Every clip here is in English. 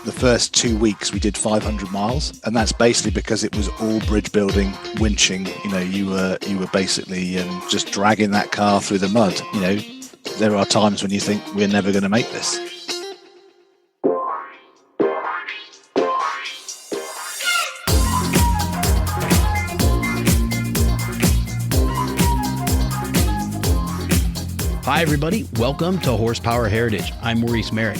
the first 2 weeks we did 500 miles, and that's basically because it was all bridge building, winching. You were basically just dragging that car through the mud. There are times when you think we're never going to make this. Hi, everybody. Welcome to Horsepower Heritage. I'm Maurice Merrick.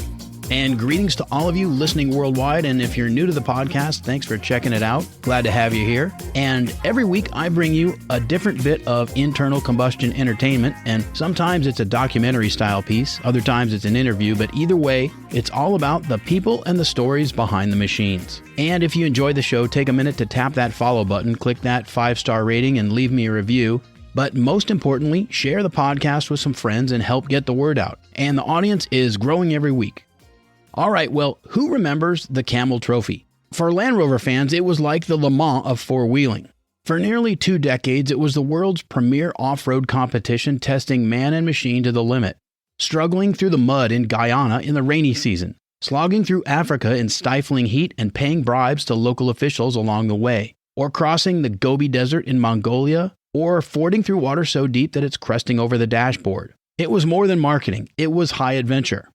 And greetings to all of you listening worldwide. And if you're new to the podcast, thanks for checking it out. Glad to have you here. And every week I bring you a different bit of internal combustion entertainment. And sometimes it's a documentary style piece. Other times it's an interview. But either way, it's all about the people and the stories behind the machines. And if you enjoy the show, take a minute to tap that follow button, click that 5-star rating, and leave me a review. But most importantly, share the podcast with some friends and help get the word out. And the audience is growing every week. All right, well, who remembers the Camel Trophy? For Land Rover fans, it was like the Le Mans of four-wheeling. For nearly 2 decades, it was the world's premier off-road competition testing man and machine to the limit. Struggling through the mud in Guyana in the rainy season, slogging through Africa in stifling heat and paying bribes to local officials along the way, or crossing the Gobi Desert in Mongolia, or fording through water so deep that it's cresting over the dashboard. It was more than marketing. It was high adventure.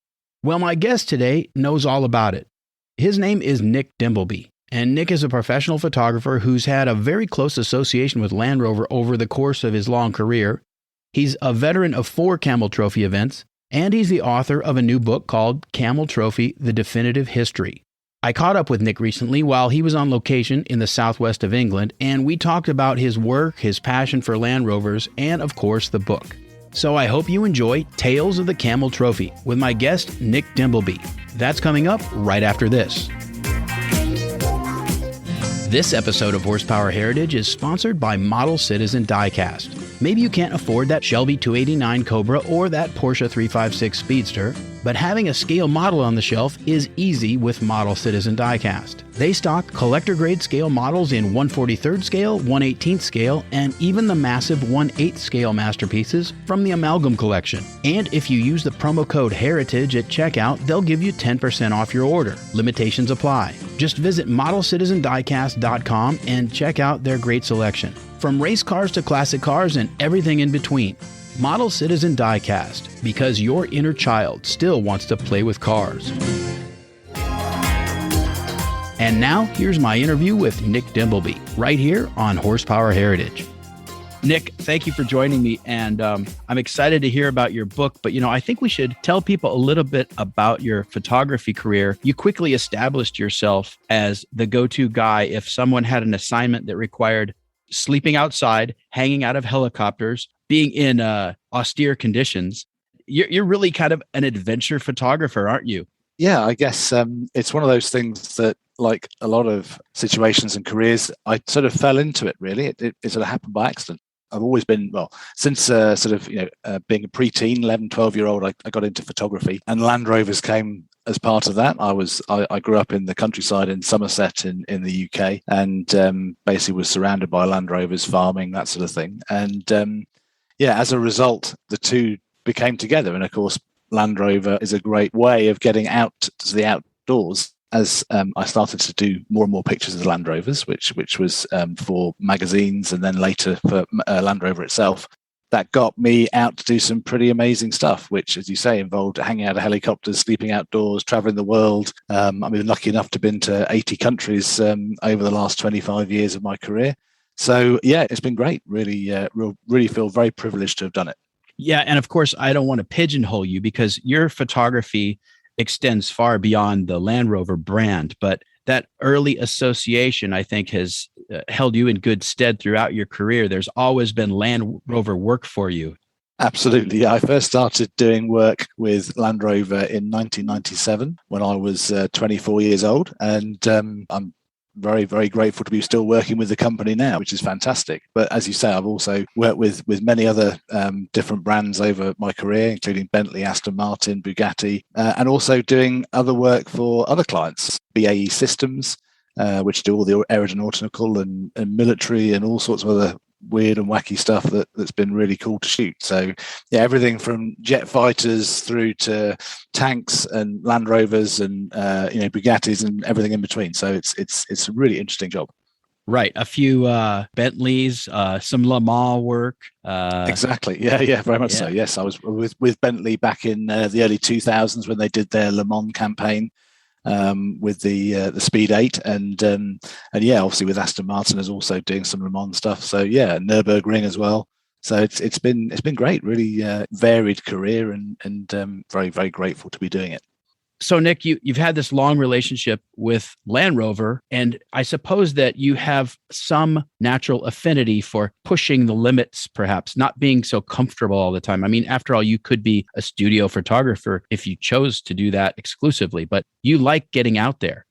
Well, my guest today knows all about it. His name is Nick Dimbleby, and Nick is a professional photographer who's had a very close association with Land Rover over the course of his long career. He's a veteran of 4 Camel Trophy events, and he's the author of a new book called Camel Trophy: The Definitive History. I caught up with Nick recently while he was on location in the southwest of England, and we talked about his work, his passion for Land Rovers, and of course the book. So I hope you enjoy Tales of the Camel Trophy with my guest, Nick Dimbleby. That's coming up right after this. This episode of Horsepower Heritage is sponsored by Model Citizen Diecast. Maybe you can't afford that Shelby 289 Cobra or that Porsche 356 Speedster, but having a scale model on the shelf is easy with Model Citizen Diecast. They stock collector-grade scale models in 1/43rd scale, 1/18th scale, and even the massive 1/8th scale masterpieces from the Amalgam Collection. And if you use the promo code HERITAGE at checkout, they'll give you 10% off your order. Limitations apply. Just visit ModelCitizenDiecast.com and check out their great selection. From race cars to classic cars and everything in between. Model Citizen Diecast, because your inner child still wants to play with cars. And now, here's my interview with Nick Dimbleby, right here on Horsepower Heritage. Nick, thank you for joining me, and I'm excited to hear about your book, but I think we should tell people a little bit about your photography career. You quickly established yourself as the go-to guy if someone had an assignment that required sleeping outside, hanging out of helicopters, being in austere conditions. You're really kind of an adventure photographer, aren't you? Yeah, I guess it's one of those things that, like a lot of situations and careers, I sort of fell into it, really. It sort of happened by accident. I've always been, since being a preteen, 11, 12-year-old, I got into photography, and Land Rovers came as part of that. I grew up in the countryside in Somerset in the UK, and basically was surrounded by Land Rovers, farming, that sort of thing. And as a result, the two became together. And of course, Land Rover is a great way of getting out to the outdoors. As I started to do more and more pictures of the Land Rovers, which was for magazines and then later for Land Rover itself, that got me out to do some pretty amazing stuff, which, as you say, involved hanging out of helicopters, sleeping outdoors, traveling the world. I've been lucky enough to have been to 80 countries over the last 25 years of my career. So, yeah, it's been great. Really feel very privileged to have done it. Yeah, and of course, I don't want to pigeonhole you because your photography extends far beyond the Land Rover brand, but that early association, I think, has held you in good stead throughout your career. There's always been Land Rover work for you. Absolutely. Yeah. I first started doing work with Land Rover in 1997 when I was 24 years old. And I'm very, very grateful to be still working with the company now, which is fantastic. But as you say, I've also worked with many other different brands over my career, including Bentley, Aston Martin, Bugatti, and also doing other work for other clients, BAE Systems, which do all the aeronautical and military and all sorts of other weird and wacky stuff that's been really cool to shoot. So yeah, everything from jet fighters through to tanks and Land Rovers and Bugattis and everything in between. So it's a really interesting job. Right. A few Bentleys, some Le Mans work. Exactly. Yeah, very much so. Yes, I was with Bentley back in the early 2000s when they did their Le Mans campaign with the Speed 8, and yeah, obviously with Aston Martin is also doing some Le Mans stuff. So yeah, Nürburgring as well. So it's been great, really varied career, and very, very grateful to be doing it. So, Nick, you've had this long relationship with Land Rover, and I suppose that you have some natural affinity for pushing the limits, perhaps not being so comfortable all the time. I mean, after all, you could be a studio photographer if you chose to do that exclusively, but you like getting out there.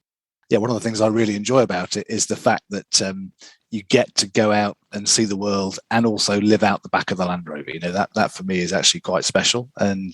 Yeah, one of the things I really enjoy about it is the fact that you get to go out and see the world and also live out the back of the Land Rover. You know, that for me is actually quite special. And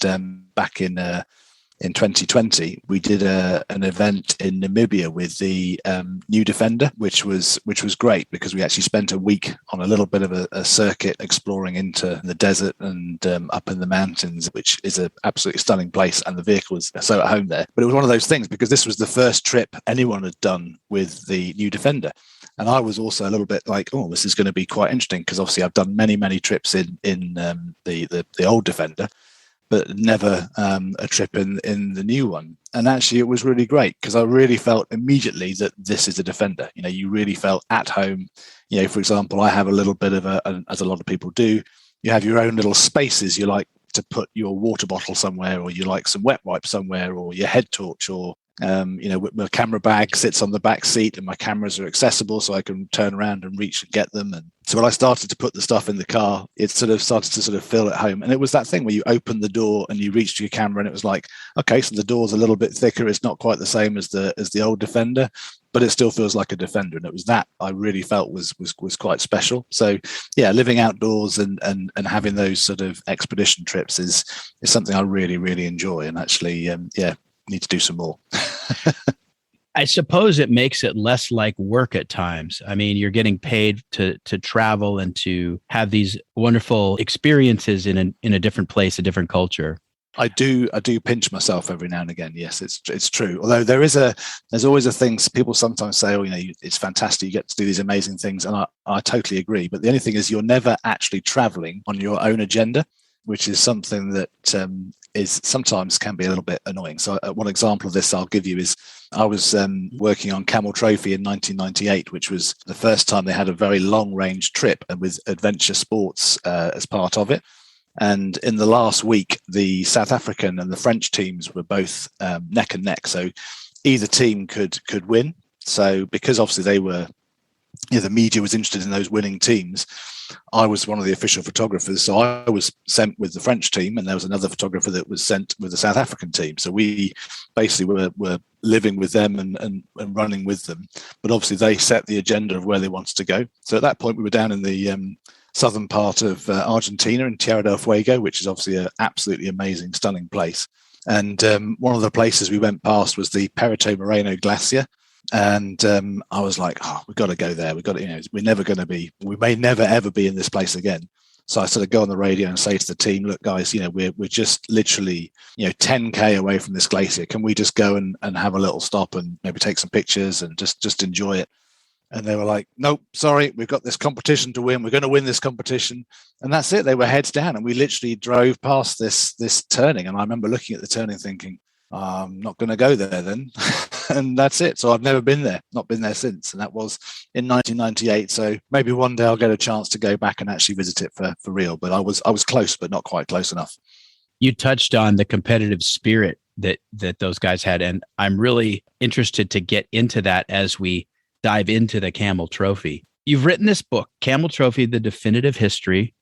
back in 2020, we did an event in Namibia with the new Defender, which was great because we actually spent a week on a little bit of a circuit exploring into the desert and up in the mountains, which is an absolutely stunning place, and the vehicle is so at home there. But it was one of those things because this was the first trip anyone had done with the new Defender. And I was also a little bit like, oh, this is going to be quite interesting because obviously I've done many trips in the old Defender, but never a trip in the new one. And actually, it was really great because I really felt immediately that this is a Defender. You know, you really felt at home. You know, for example, I have a little bit of as a lot of people do, you have your own little spaces. You like to put your water bottle somewhere, or you like some wet wipes somewhere, or your head torch, or my camera bag sits on the back seat and my cameras are accessible so I can turn around and reach and get them. And so when I started to put the stuff in the car, it sort of started to sort of feel at home. And it was that thing where you open the door and you reach to your camera and it was like, okay, so the door's a little bit thicker. It's not quite the same as the old Defender, but it still feels like a Defender. And it was that I really felt was quite special. So yeah, living outdoors and having those sort of expedition trips is something I really, really enjoy. And actually, need to do some more. I suppose it makes it less like work at times. I mean, you're getting paid to travel and to have these wonderful experiences in a different place, a different culture. I do pinch myself every now and again. Yes, it's true. Although there's always a thing. People sometimes say, oh, it's fantastic. You get to do these amazing things. And I totally agree. But the only thing is you're never actually traveling on your own agenda, which is something that is sometimes can be a little bit annoying. So one example of this I'll give you is I was working on Camel Trophy in 1998, which was the first time they had a very long range trip and with adventure sports as part of it. And in the last week, the South African and the French teams were both neck and neck. So either team could win. So because obviously they were, the media was interested in those winning teams, I was one of the official photographers. So I was sent with the French team and there was another photographer that was sent with the South African team. So we basically were living with them and running with them. But obviously they set the agenda of where they wanted to go. So at that point, we were down in the southern part of Argentina in Tierra del Fuego, which is obviously an absolutely amazing, stunning place. And one of the places we went past was the Perito Moreno Glacier. And I was like, we've got to go there. We've got to, we may never, ever be in this place again. So I sort of go on the radio and say to the team, look, guys, we're just literally, 10K away from this glacier. Can we just go and have a little stop and maybe take some pictures and just enjoy it? And they were like, nope, sorry, we've got this competition to win. We're going to win this competition. And that's it. They were heads down. And we literally drove past this turning. And I remember looking at the turning thinking, I'm not going to go there then. And that's it. So I've never been there, not been there since. And that was in 1998. So maybe one day I'll get a chance to go back and actually visit it for real. But I was close, but not quite close enough. You touched on the competitive spirit that those guys had. And I'm really interested to get into that as we dive into the Camel Trophy. You've written this book, Camel Trophy, The Definitive History,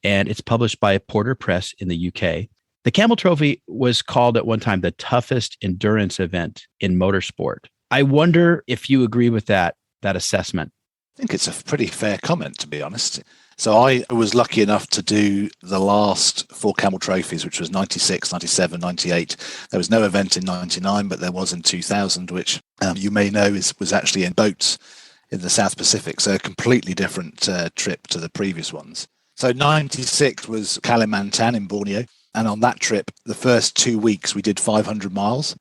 and it's published by Porter Press in the UK. The Camel Trophy was called at one time the toughest endurance event in motorsport. I wonder if you agree with that assessment. I think it's a pretty fair comment, to be honest. So I was lucky enough to do the last 4 Camel Trophies, which was 96, 97, 98. There was no event in 99, but there was in 2000, which you may know was actually in boats. in the South Pacific. So a completely different trip to the previous ones. So 96 was Kalimantan in Borneo. And on that trip, the first 2 weeks, we did 500 miles.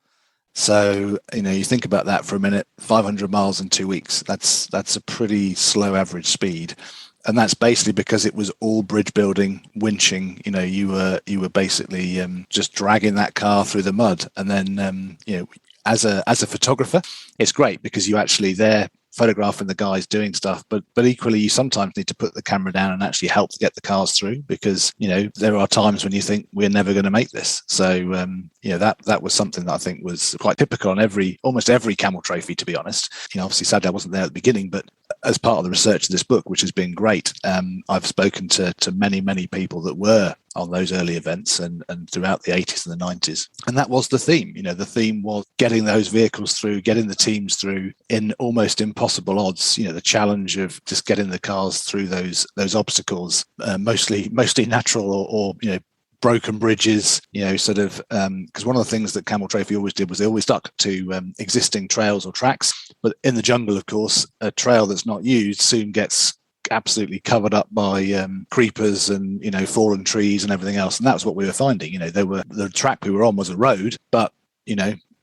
So, you think about that for a minute, 500 miles in 2 weeks. That's a pretty slow average speed. And that's basically because it was all bridge building, winching. You were basically just dragging that car through the mud. And then, as a photographer, it's great because you actually there photographing the guys doing stuff, but equally you sometimes need to put the camera down and actually help to get the cars through, because there are times when you think we're never going to make this. So that was something that I think was quite typical on almost every Camel Trophy, to be honest. Obviously sadly I wasn't there at the beginning, but as part of the research of this book, which has been great, I've spoken to many people that were on those early events and throughout the 80s and the 90s. And that was the theme. The theme was getting those vehicles through, getting the teams through in almost impossible odds. The challenge of just getting the cars through those obstacles, mostly natural or broken bridges, because one of the things that Camel Trophy always did was they always stuck to existing trails or tracks. But in the jungle, of course, a trail that's not used soon gets absolutely covered up by creepers and fallen trees and everything else. And that's what we were finding. The track we were on was a road, but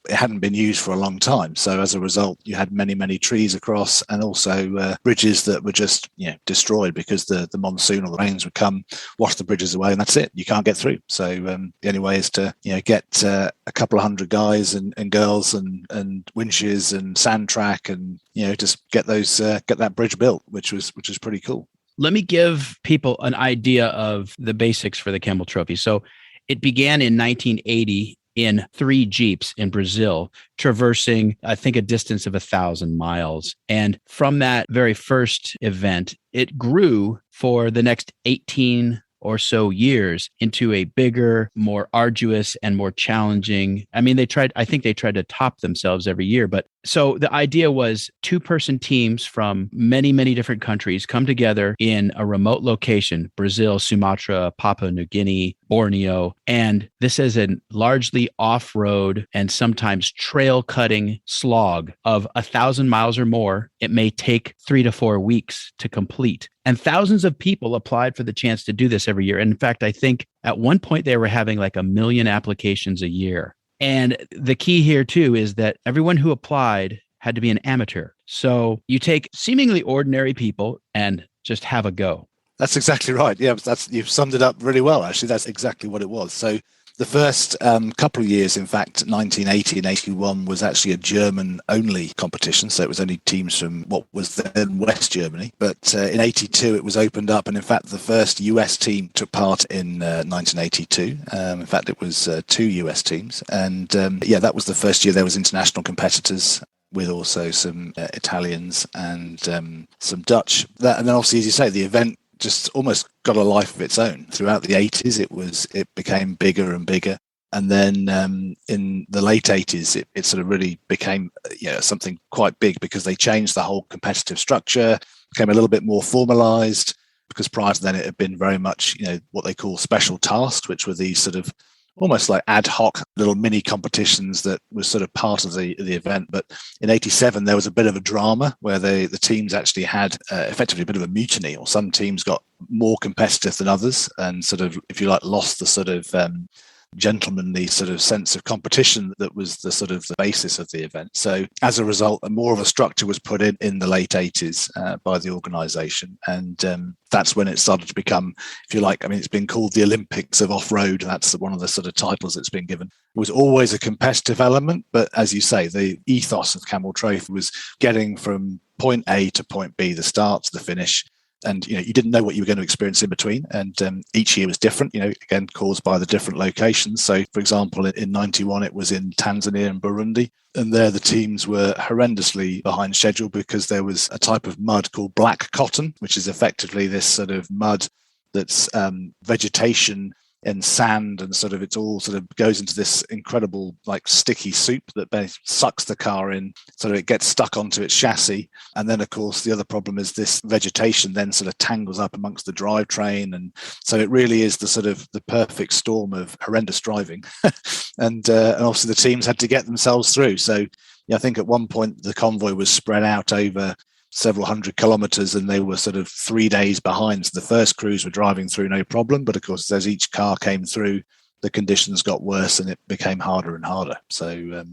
it hadn't been used for a long time. So as a result, you had many trees across, and also bridges that were just destroyed because the monsoon or the rains would come, wash the bridges away, and that's it. You can't get through. So the only way is to get a couple of hundred guys and girls and winches and sand track and just get that bridge built, which was pretty cool. Let me give people an idea of the basics for the Camel Trophy. So it began in 1980 in 3 Jeeps in Brazil, traversing, I think, a distance of 1,000 miles. And from that very first event, it grew for the next 18 or so years into a bigger, more arduous and more challenging. I mean, I think they tried to top themselves every year. But so the idea was 2-person teams from many different countries come together in a remote location: Brazil, Sumatra, Papua New Guinea, Borneo. And this is a largely off-road and sometimes trail cutting slog of 1,000 miles or more. It may take 3 to 4 weeks to complete. And thousands of people applied for the chance to do this every year. And in fact, I think at one point they were having like 1 million applications a year. And the key here too is that everyone who applied had to be an amateur. So you take seemingly ordinary people and just have a go. That's exactly right. Yeah, you've summed it up really well, actually. That's exactly what it was. So the first couple of years, in fact, 1980 and 81 was actually a German-only competition. So it was only teams from what was then West Germany. But in 82, it was opened up. And in fact, the first US team took part in 1982. In fact, it was 2 US teams. And that was the first year there was international competitors, with also some Italians and some Dutch. And then obviously, as you say, the event just almost got a life of its own. Throughout the 80s, it became bigger and bigger. And then in the late 80s, it sort of really became something quite big, because they changed the whole competitive structure, became a little bit more formalized, because prior to then it had been very much what they call special tasks, which were these sort of almost like ad hoc little mini competitions that was sort of part of the event. But in 87, there was a bit of a drama where the teams actually had effectively a bit of a mutiny, or some teams got more competitive than others and sort of, if you like, lost the sort of gentlemanly sort of sense of competition that was the sort of the basis of the event. So as a result, more of a structure was put in the late 80s by the organization. And that's when it started to become, if you like, I mean, it's been called the Olympics of off-road. That's one of the sort of titles that's been given. It was always a competitive element, but as you say, the ethos of Camel Trophy was getting from point A to point B, the start to the finish. And you didn't know what you were going to experience in between, and each year was different, again caused by the different locations. So for example, in 91 it was in Tanzania and Burundi, and there the teams were horrendously behind schedule because there was a type of mud called black cotton, which is effectively this sort of mud that's vegetation and sand, and sort of it's all sort of goes into this incredible like sticky soup that sucks the car in, so it gets stuck onto its chassis. And then of course the other problem is this vegetation then sort of tangles up amongst the drivetrain, and so it really is the sort of the perfect storm of horrendous driving. and obviously the teams had to get themselves through. So I think at one point the convoy was spread out over several hundred kilometers, and they were sort of 3 days behind. So the first crews were driving through no problem, but of course, as each car came through, the conditions got worse and it became harder and harder. So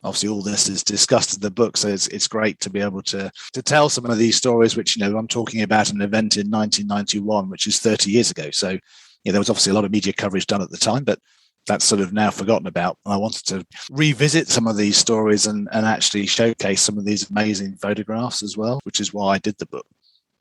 obviously all this is discussed in the book. So it's great to be able to tell some of these stories, which, I'm talking about an event in 1991, which is 30 years ago. So there was obviously a lot of media coverage done at the time, but that's sort of now forgotten about. And I wanted to revisit some of these stories and actually showcase some of these amazing photographs as well, which is why I did the book.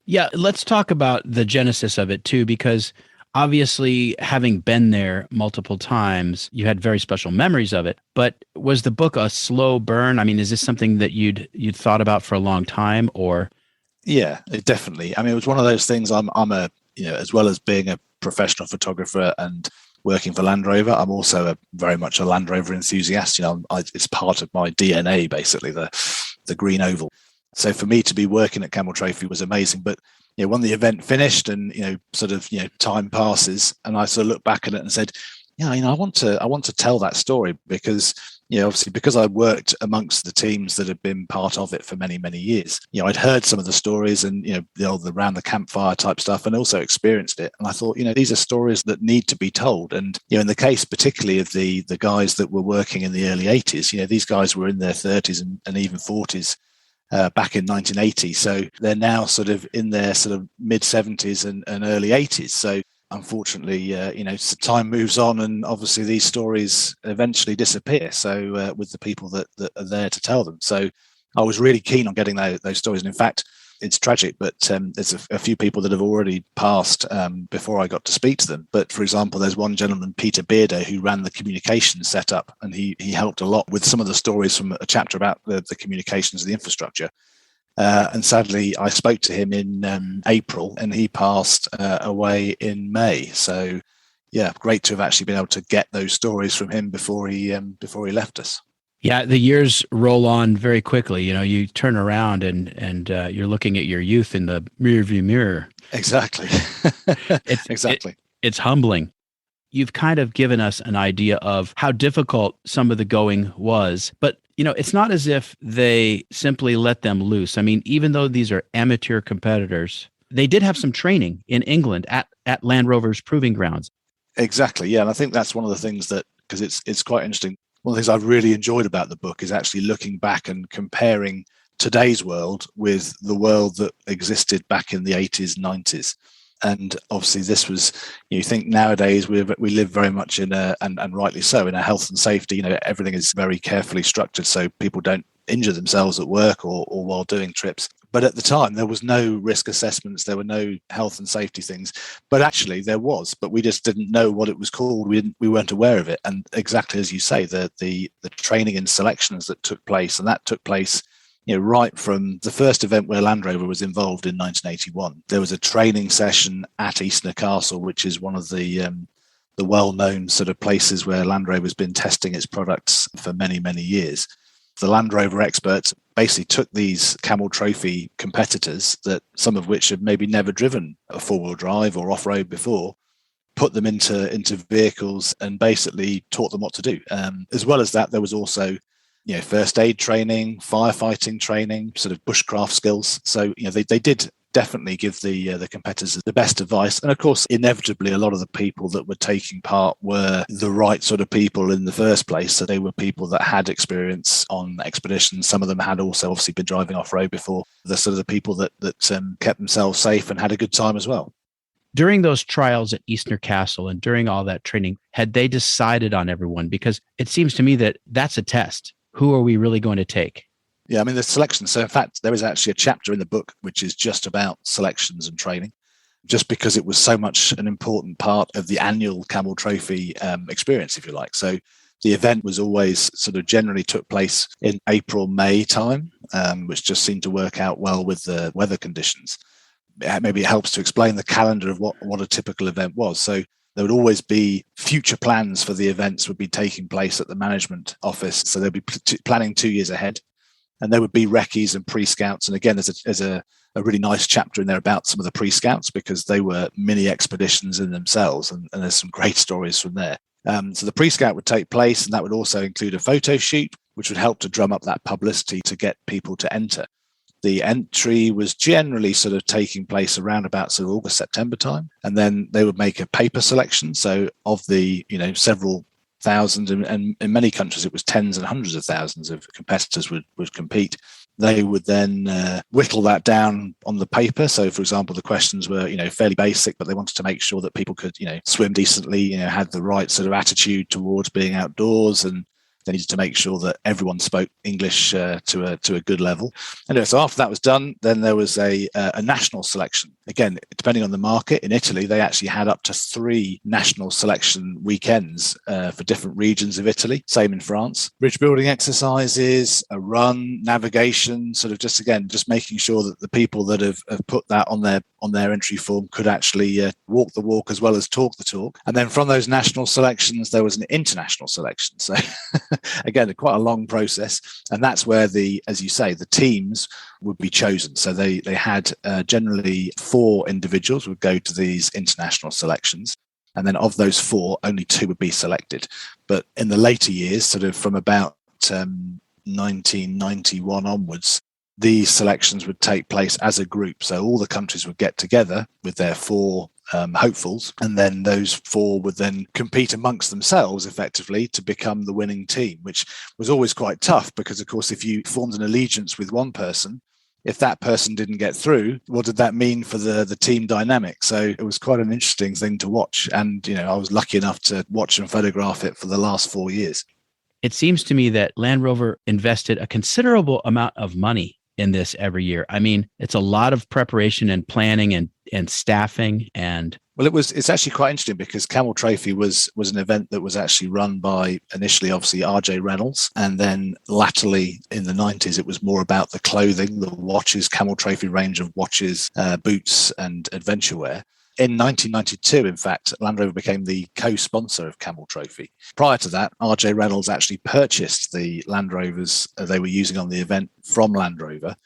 Yeah, let's talk about the genesis of it too, because obviously, having been there multiple times, you had very special memories of it. But was the book a slow burn? I mean, is this something that you'd thought about for a long time, or? Yeah, definitely. I mean, it was one of those things. I'm a as well as being a professional photographer and working for Land Rover, I'm also very much a Land Rover enthusiast. It's part of my DNA, basically, the green oval. So for me to be working at Camel Trophy was amazing. But when the event finished and time passes, and I sort of looked back at it and said, I want to tell that story because obviously because I worked amongst the teams that had been part of it for many, many years. I'd heard some of the stories and the around the campfire type stuff, and also experienced it. And I thought, these are stories that need to be told. And in the case particularly of the guys that were working in the early 80s, these guys were in their 30s and even 40s. Back in 1980. So they're now sort of in their sort of mid 70s and early 80s. So unfortunately, time moves on and obviously these stories eventually disappear. So with the people that are there to tell them. So I was really keen on getting those stories. And in fact, it's tragic, but there's a few people that have already passed before I got to speak to them. But for example, there's one gentleman, Peter Bearder, who ran the communications setup, and he helped a lot with some of the stories from a chapter about the communications and the infrastructure. And sadly, I spoke to him in April, and he passed away in May. So, yeah, great to have actually been able to get those stories from him before he left us. Yeah, the years roll on very quickly. You turn around and you're looking at your youth in the rearview mirror. Exactly. Exactly. It's humbling. You've kind of given us an idea of how difficult some of the going was, but it's not as if they simply let them loose. I mean, even though these are amateur competitors, they did have some training in England at Land Rover's proving grounds. Exactly. Yeah, and I think that's one of the things that, because it's quite interesting. One of the things I've really enjoyed about the book is actually looking back and comparing today's world with the world that existed back in the 80s, 90s. And obviously this was, you think nowadays we live very much in and rightly so, in a health and safety, everything is very carefully structured so people don't injure themselves at work or while doing trips. But at the time, there was no risk assessments. There were no health and safety things. But actually, there was. But we just didn't know what it was called. We weren't aware of it. And exactly as you say, the training and selections that took place, and that took place, right from the first event where Land Rover was involved in 1981. There was a training session at Eastnor Castle, which is one of the well-known sort of places where Land Rover has been testing its products for many, many years. The Land Rover experts basically took these Camel Trophy competitors, that some of which had maybe never driven a four-wheel drive or off-road before, put them into vehicles and basically taught them what to do. As well as that, there was also first aid training, firefighting training, sort of bushcraft skills. So they did definitely give the competitors the best advice. And of course, inevitably, a lot of the people that were taking part were the right sort of people in the first place. So they were people that had experience on expeditions. Some of them had also obviously been driving off-road before. They're sort of the people that kept themselves safe and had a good time as well. During those trials at Eastnor Castle and during all that training, had they decided on everyone? Because it seems to me that that's a test. Who are we really going to take? Yeah, I mean, the selection. So in fact, there is actually a chapter in the book which is just about selections and training, just because it was so much an important part of the annual Camel Trophy experience, if you like. So the event was always sort of generally took place in April, May time, which just seemed to work out well with the weather conditions. Maybe it helps to explain the calendar of what a typical event was. So there would always be future plans for the events would be taking place at the management office. So they'd be planning 2 years ahead. And there would be recce's and pre-scouts. And again, there's a really nice chapter in there about some of the pre-scouts, because they were mini expeditions in themselves. And there's some great stories from there. So the pre-scout would take place, and that would also include a photo shoot, which would help to drum up that publicity to get people to enter. The entry was generally sort of taking place around about sort of August, September time. And then they would make a paper selection. So of the, several thousands, and in many countries it was tens and hundreds of thousands of competitors would compete. They would then whittle that down on the paper. So, for example, the questions were, fairly basic, but they wanted to make sure that people could, swim decently, had the right sort of attitude towards being outdoors, and they needed to make sure that everyone spoke English to a good level. Anyway, so after that was done, then there was a national selection. Again, depending on the market, in Italy, they actually had up to 3 national selection weekends for different regions of Italy. Same in France. Bridge building exercises, a run, navigation, sort of just making sure that the people that have put that on their entry form could actually walk the walk as well as talk the talk. And then from those national selections, there was an international selection. So again, quite a long process. And that's where as you say, the teams would be chosen. So they had generally 4 individuals would go to these international selections. And then of those 4, only 2 would be selected. But in the later years, sort of from about 1991 onwards, these selections would take place as a group. So all the countries would get together with their 4 hopefuls, and then those 4 would then compete amongst themselves effectively to become the winning team, which was always quite tough because, of course, if you formed an allegiance with one person, if that person didn't get through, what did that mean for the team dynamic? So it was quite an interesting thing to watch. And, I was lucky enough to watch and photograph it for the last 4 years. It seems to me that Land Rover invested a considerable amount of money in this every year. I mean, it's a lot of preparation and planning and staffing. And well, it's actually quite interesting because Camel Trophy was an event that was actually run by initially obviously R.J. Reynolds, and then latterly in the 90s it was more about the clothing, the watches, Camel Trophy range of watches, boots and adventure wear. In 1992, in fact, Land Rover became the co-sponsor of Camel Trophy. Prior to that, R.J. Reynolds actually purchased the Land Rovers they were using on the event from Land Rover.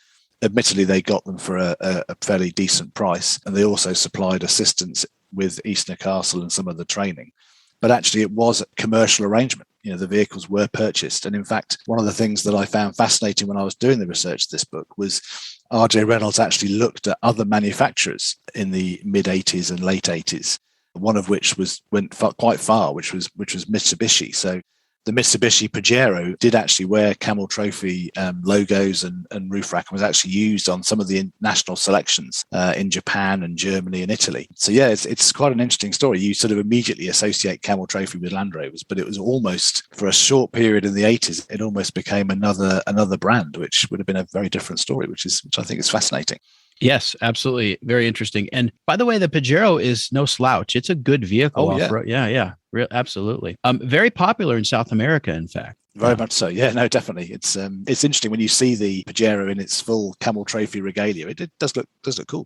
Admittedly, they got them for a fairly decent price, and they also supplied assistance with Eastnor Castle and some of the training. But actually, it was a commercial arrangement. The vehicles were purchased. And in fact, one of the things that I found fascinating when I was doing the research of this book was R.J. Reynolds actually looked at other manufacturers in the mid-'80s and late 80s, one of which went quite far, which was Mitsubishi. So the Mitsubishi Pajero did actually wear Camel Trophy logos and roof rack, and was actually used on some of the national selections in Japan and Germany and Italy. So yeah, it's quite an interesting story. You sort of immediately associate Camel Trophy with Land Rovers, but it was almost, for a short period in the 80s, it almost became another brand, which would have been a very different story, which I think is fascinating. Yes, absolutely. Very interesting. And by the way, the Pajero is no slouch. It's a good vehicle. Oh, yeah. Off-road. Yeah. Absolutely. Very popular in South America, in fact. Very much so. Yeah, no, definitely. It's interesting when you see the Pajero in its full Camel Trophy regalia. It does look cool.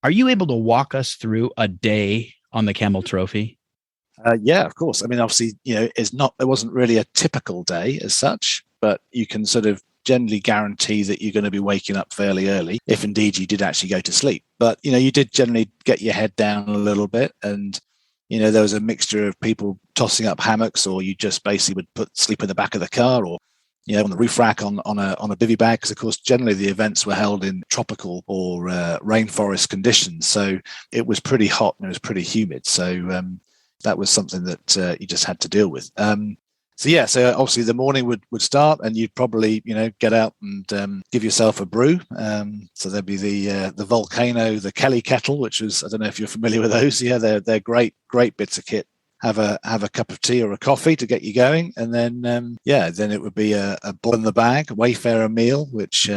Are you able to walk us through a day on the Camel Trophy? Yeah, of course. I mean, obviously, it wasn't really a typical day as such, but you can sort of generally guarantee that you're going to be waking up fairly early, if indeed you did actually go to sleep. But, you did generally get your head down a little bit, and, there was a mixture of people tossing up hammocks, or you just basically would sleep in the back of the car, or, on the roof rack on a bivvy bag, because, of course, generally the events were held in tropical or rainforest conditions. So it was pretty hot and it was pretty humid. So that was something that you just had to deal with. So obviously the morning would start, and you'd probably, get out and give yourself a brew. So there'd be the Volcano, the Kelly kettle, which was, I don't know if you're familiar with those. Yeah, they're great bits of kit. Have a cup of tea or a coffee to get you going, and then then it would be a ball in the bag, Wayfarer meal, which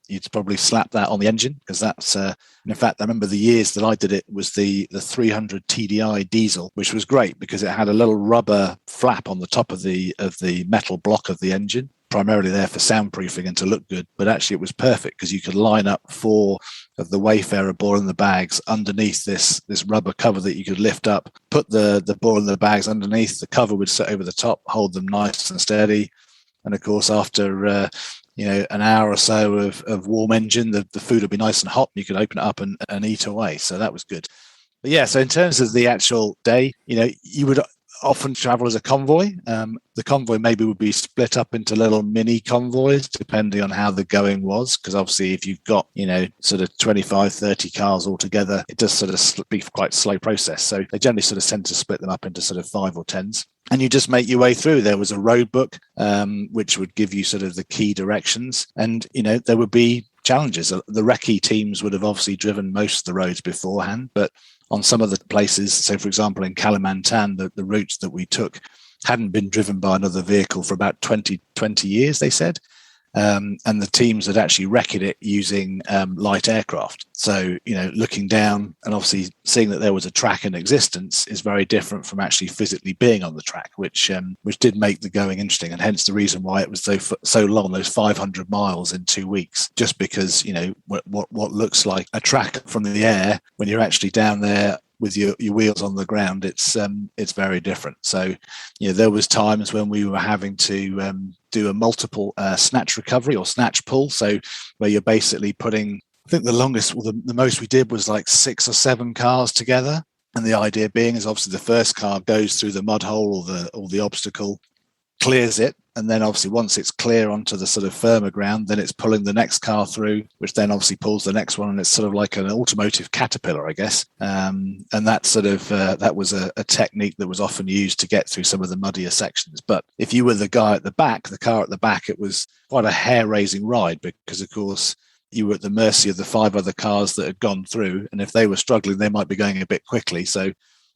you'd probably slap that on the engine, because that's and in fact, I remember the years that I did it was the 300 TDI diesel, which was great because it had a little rubber flap on the top of the metal block of the engine, primarily there for soundproofing and to look good. But actually it was perfect because you could line up 4 of the Wayfarer ball in the bags underneath this rubber cover that you could lift up, put the ball in the bags underneath, the cover would sit over the top, hold them nice and steady. And of course, after an hour or so of warm engine, the food would be nice and hot, and you could open it up and eat away. So that was good. But yeah, so in terms of the actual day, you would often travel as a convoy. The convoy maybe would be split up into little mini convoys, depending on how the going was. Because obviously, if you've got, sort of 25, 30 cars all together, it does sort of be quite a slow process. So they generally sort of tend to split them up into sort of 5 or 10s. And you just make your way through. There was a road book, which would give you sort of the key directions. And, there would be challenges. The recce teams would have obviously driven most of the roads beforehand, but on some of the places, so for example, in Kalimantan, the routes that we took hadn't been driven by another vehicle for about 20 years, they said. And the teams had actually wrecked it using light aircraft. So, looking down and obviously seeing that there was a track in existence is very different from actually physically being on the track, which did make the going interesting. And hence the reason why it was so long, those 500 miles in 2 weeks, just because, what looks like a track from the air, when you're actually down there with your wheels on the ground, it's very different. So, there was times when we were having to do a multiple snatch recovery or snatch pull. So where you're basically putting, I think the most we did was like 6 or 7 cars together. And the idea being is obviously the first car goes through the mud hole or the obstacle, clears it, and then obviously once it's clear onto the sort of firmer ground, then it's pulling the next car through, which then obviously pulls the next one, and it's sort of like an automotive caterpillar, I guess. And that sort of that was a technique that was often used to get through some of the muddier sections. But if you were the guy at the back, the car at the back, it was quite a hair-raising ride, because of course you were at the mercy of the 5 other cars that had gone through, and if they were struggling, they might be going a bit quickly. So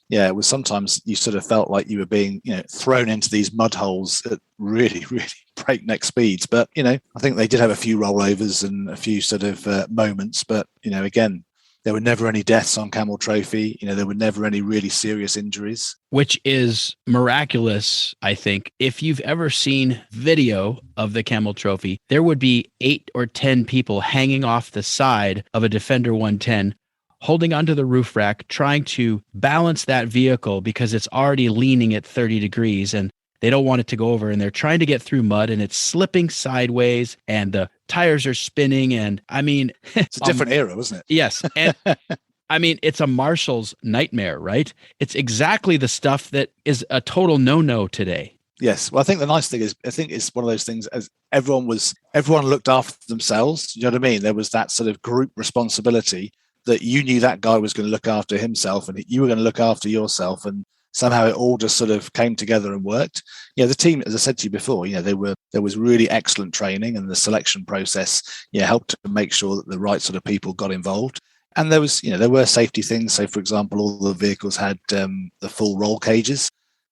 yeah, it was sometimes you sort of felt like you were being, thrown into these mud holes at really, really breakneck speeds. But, I think they did have a few rollovers and a few sort of moments. But, again, there were never any deaths on Camel Trophy. There were never any really serious injuries. Which is miraculous, I think. If you've ever seen video of the Camel Trophy, there would be 8 or 10 people hanging off the side of a Defender 110, holding onto the roof rack, trying to balance that vehicle because it's already leaning at 30 degrees and they don't want it to go over, and they're trying to get through mud and it's slipping sideways and the tires are spinning. And I mean, it's a different era, wasn't it? Yes. And I mean, it's a marshal's nightmare, right? It's exactly the stuff that is a total no-no today. Yes. Well, I think the nice thing is, I think it's one of those things, as everyone looked after themselves. You know what I mean? There was that sort of group responsibility that you knew that guy was going to look after himself and you were going to look after yourself, and somehow it all just sort of came together and worked. The team, as I said to you before, there was really excellent training, and the selection process helped to make sure that the right sort of people got involved. And there were safety things. So for example, all the vehicles had the full roll cages.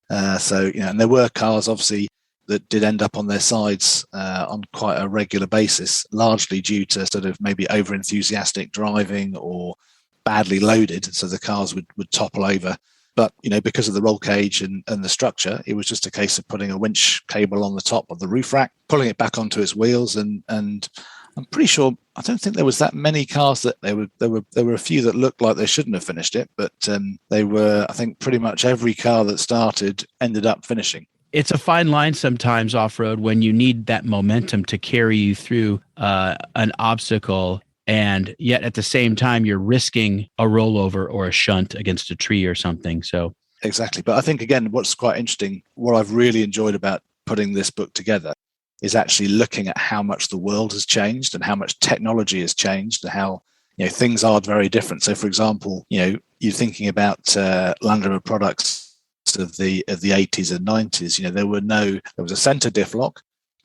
And there were cars obviously that did end up on their sides on quite a regular basis, largely due to sort of maybe over-enthusiastic driving or badly loaded, so the cars would topple over. But, because of the roll cage and the structure, it was just a case of putting a winch cable on the top of the roof rack, pulling it back onto its wheels, and I'm pretty sure, I don't think there was that many cars that there were a few that looked like they shouldn't have finished it, but they were, I think pretty much every car that started ended up finishing. It's a fine line sometimes off-road when you need that momentum to carry you through an obstacle, and yet at the same time you're risking a rollover or a shunt against a tree or something. So exactly. But I think, again, what's quite interesting, what I've really enjoyed about putting this book together is actually looking at how much the world has changed and how much technology has changed and how things are very different. So for example, you're thinking about Land Rover products of the 80s and 90s. There was a center diff lock,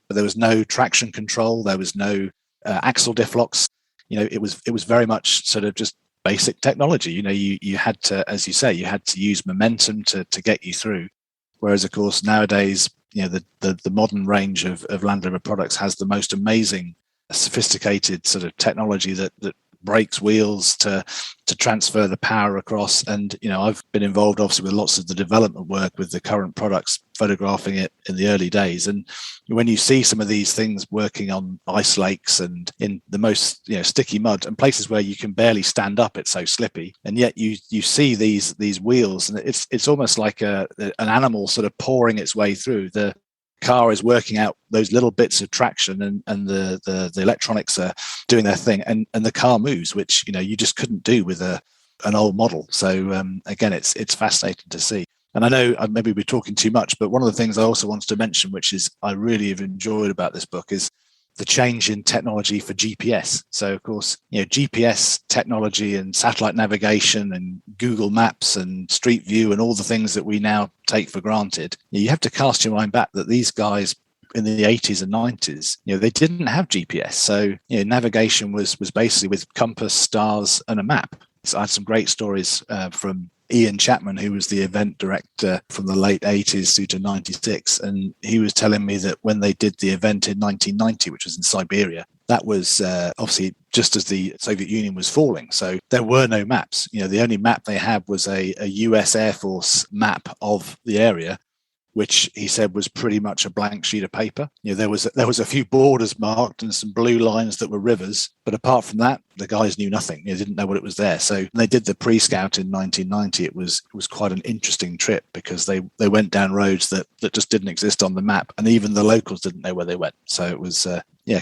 but there was no traction control, there was no axle diff locks. It was very much sort of just basic technology. You had to, as you say, you had to use momentum to get you through. Whereas of course nowadays, the modern range of Land Rover products has the most amazing, sophisticated sort of technology that brakes wheels to transfer the power across. And I've been involved obviously with lots of the development work with the current products, photographing it in the early days. And when you see some of these things working on ice lakes and in the most sticky mud and places where you can barely stand up, it's so slippy, and yet you see these wheels, and it's almost like an animal sort of pouring its way through. The car is working out those little bits of traction, and the electronics are doing their thing, and the car moves, which you just couldn't do with an old model. So again, it's fascinating to see. And I know maybe we're talking too much, but one of the things I also wanted to mention, which is I really have enjoyed about this book, is the change in technology for GPS. So, of course, GPS technology and satellite navigation and Google Maps and Street View and all the things that we now take for granted, you have to cast your mind back that these guys in the 80s and 90s, they didn't have GPS. So, navigation was basically with compass, stars, and a map. So I had some great stories from Ian Chapman, who was the event director from the late 80s through to 96. And he was telling me that when they did the event in 1990, which was in Siberia, that was obviously just as the Soviet Union was falling. So there were no maps. The only map they had was a US Air Force map of the area, which he said was pretty much a blank sheet of paper. There was a few borders marked and some blue lines that were rivers, but apart from that, the guys knew nothing. They didn't know what it was there. So when they did the pre-scout in 1990, it was quite an interesting trip because they went down roads that just didn't exist on the map, and even the locals didn't know where they went. So it was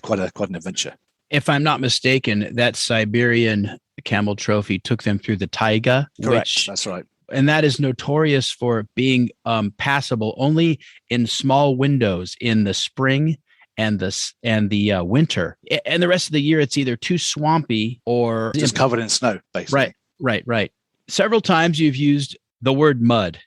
quite an adventure. If I'm not mistaken, that Siberian Camel Trophy took them through the taiga. Correct. That's right. And that is notorious for being passable only in small windows in the spring and the winter. And the rest of the year, it's either too swampy or just covered in snow, basically. Right. Several times you've used the word mud.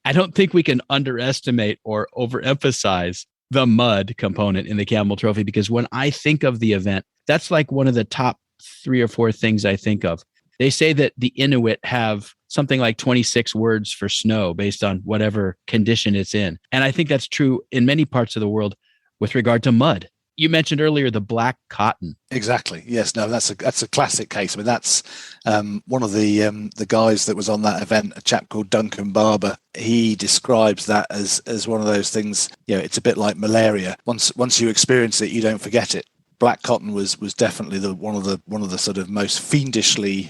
I don't think we can underestimate or overemphasize the mud component in the Camel Trophy, because when I think of the event, that's like one of the top 3 or 4 things I think of. They say that the Inuit have something like 26 words for snow based on whatever condition it's in. And I think that's true in many parts of the world with regard to mud. You mentioned earlier the black cotton. Exactly. Yes. No, that's a classic case. I mean, that's one of the guys that was on that event, a chap called Duncan Barber. He describes that as one of those things. It's a bit like malaria. Once you experience it, you don't forget it. Black cotton was definitely one of the sort of most fiendishly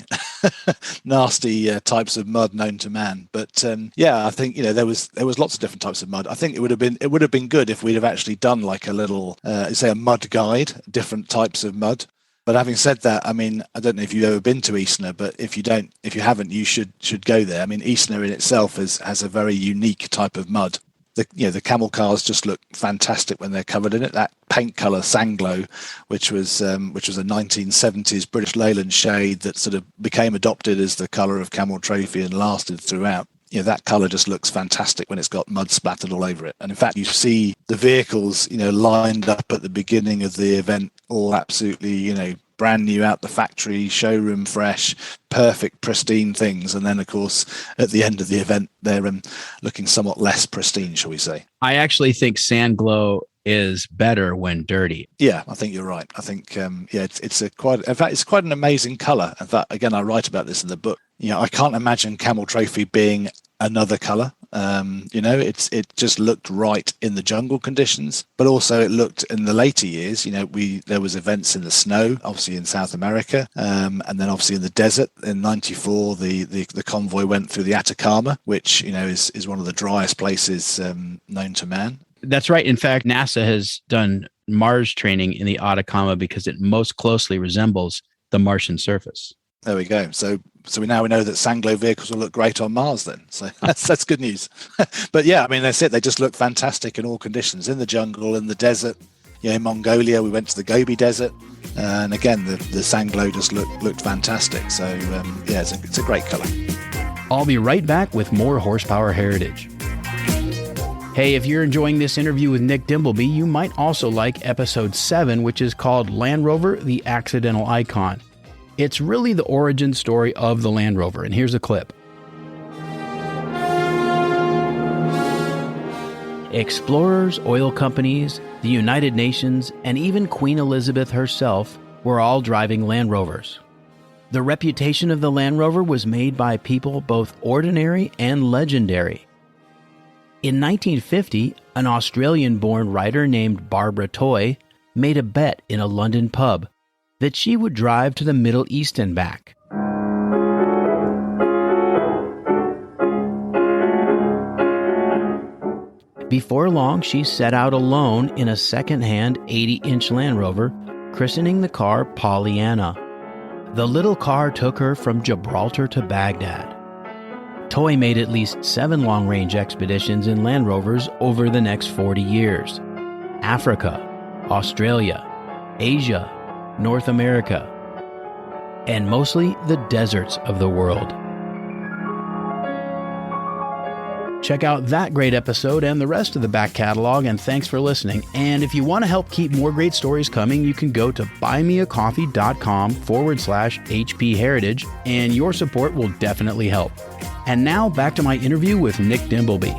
nasty types of mud known to man. But I think there was lots of different types of mud. I think it would have been good if we'd have actually done like a little say a mud guide, different types of mud. But having said that, I mean, I don't know if you've ever been to Eastnor, but if you haven't, you should go there. I mean, Eastnor in itself has a very unique type of mud. The camel cars just look fantastic when they're covered in it. That paint colour Sanglow, which was a 1970s British Leyland shade that sort of became adopted as the colour of Camel Trophy and lasted throughout. That colour just looks fantastic when it's got mud splattered all over it. And in fact, you see the vehicles, lined up at the beginning of the event, all absolutely, brand new out the factory, showroom fresh, perfect, pristine things. And then, of course, at the end of the event, they're looking somewhat less pristine, shall we say. I actually think Sanglow is better when dirty. Yeah, I think you're right. I think, it's quite an amazing colour. In fact, again, I write about this in the book. I can't imagine Camel Trophy being another colour. It just looked right in the jungle conditions, but also it looked in the later years. There was events in the snow, obviously in South America, and then obviously in the desert. In '94, the convoy went through the Atacama, which is one of the driest places known to man. That's right. In fact, NASA has done Mars training in the Atacama because it most closely resembles the Martian surface. There we go. So we know that Sanglow vehicles will look great on Mars then. So that's good news. But yeah, I mean, that's it. They just look fantastic in all conditions, in the jungle, in the desert. In Mongolia, we went to the Gobi Desert. And again, the Sanglow just looked fantastic. So it's a great color. I'll be right back with more Horsepower Heritage. Hey, if you're enjoying this interview with Nick Dimbleby, you might also like episode 7, which is called Land Rover, the Accidental Icon. It's really the origin story of the Land Rover, and here's a clip. Explorers, oil companies, the United Nations, and even Queen Elizabeth herself were all driving Land Rovers. The reputation of the Land Rover was made by people both ordinary and legendary. In 1950, an Australian-born writer named Barbara Toy made a bet in a London pub that she would drive to the Middle East and back. Before long, she set out alone in a second-hand 80-inch Land Rover, christening the car Pollyanna. The little car took her from Gibraltar to Baghdad. Toy made at least 7 long-range expeditions in Land Rovers over the next 40 years. Africa, Australia, Asia, North America, and mostly the deserts of the world. Check out that great episode and the rest of the back catalog, and thanks for listening. And if you want to help keep more great stories coming, you can go to buymeacoffee.com/HP Heritage, and your support will definitely help. And now back to my interview with Nick Dimbleby.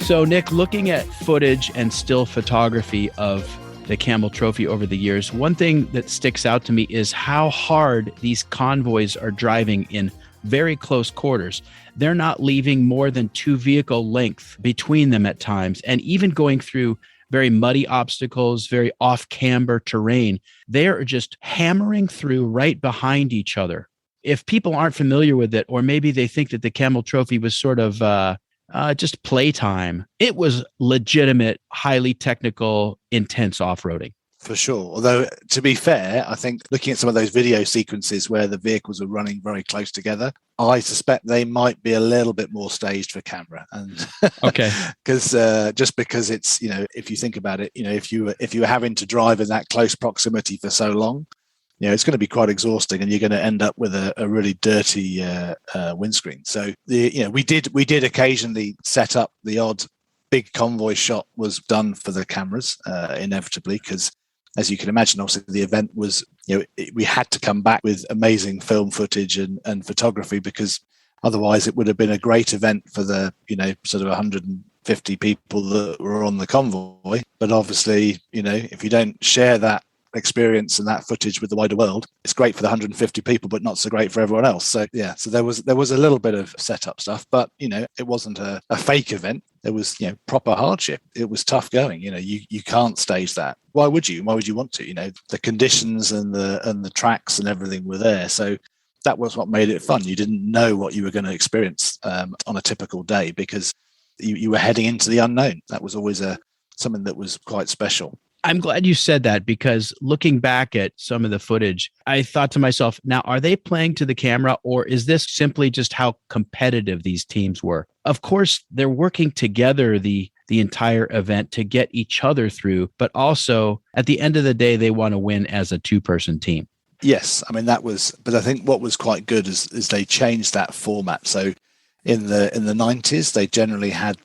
So Nick, looking at footage and still photography of the Camel Trophy over the years, one thing that sticks out to me is how hard these convoys are driving in very close quarters. They're not leaving more than 2 vehicle length between them at times, and even going through very muddy obstacles, very off-camber terrain. They are just hammering through right behind each other. If people aren't familiar with it, or maybe they think that the Camel Trophy was sort of just playtime, it was legitimate, highly technical, intense off-roading. For sure. Although, to be fair, I think looking at some of those video sequences where the vehicles are running very close together, I suspect they might be a little bit more staged for camera. And okay, because just because it's, if you think about it, if you were having to drive in that close proximity for so long, it's going to be quite exhausting, and you're going to end up with a really dirty windscreen. So we did occasionally set up the odd big convoy shot was done for the cameras, inevitably, because as you can imagine, obviously the event was, we had to come back with amazing film footage and photography, because otherwise it would have been a great event for the, sort of 150 people that were on the convoy. But obviously, if you don't share that experience and that footage with the wider world, it's great for the 150 people, but not so great for everyone else. So so there was a little bit of setup stuff, but it wasn't a fake event. There was proper hardship. It was tough going. You can't stage that. Why would you want to? The conditions and the tracks and everything were there. So that was what made it fun. You didn't know what you were going to experience on a typical day, because you were heading into the unknown. That was always something that was quite special. I'm glad you said that, because looking back at some of the footage, I thought to myself, now, are they playing to the camera, or is this simply just how competitive these teams were? Of course, they're working together the entire event to get each other through, but also at the end of the day, they want to win as a 2-person team. Yes. I mean, but I think what was quite good is they changed that format. So in the 90s, they generally had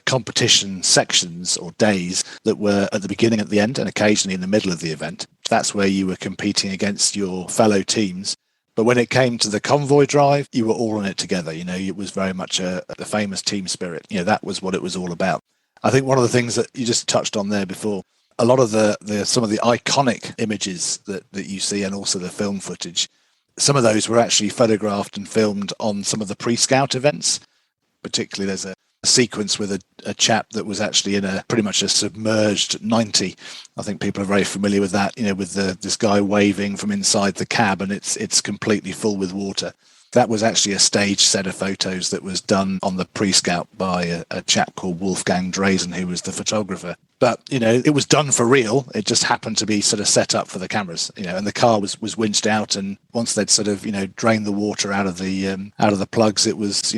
competition sections or days that were at the beginning, at the end, and occasionally in the middle of the event. That's where you were competing against your fellow teams. But when it came to the convoy drive, you were all in it together. It was very much the famous team spirit. That was what it was all about. I think one of the things that you just touched on there before, a lot of some of the iconic images that you see, and also the film footage, some of those were actually photographed and filmed on some of the pre-scout events. Particularly, there's a sequence with a chap that was actually in pretty much a submerged 90. I think people are very familiar with that, with this guy waving from inside the cab, and it's completely full with water. That was actually a staged set of photos that was done on the pre-scout by a chap called Wolfgang Drazen, who was the photographer. But, it was done for real. It just happened to be sort of set up for the cameras, and the car was winched out. And once they'd sort of, drained the water out of the plugs, it was,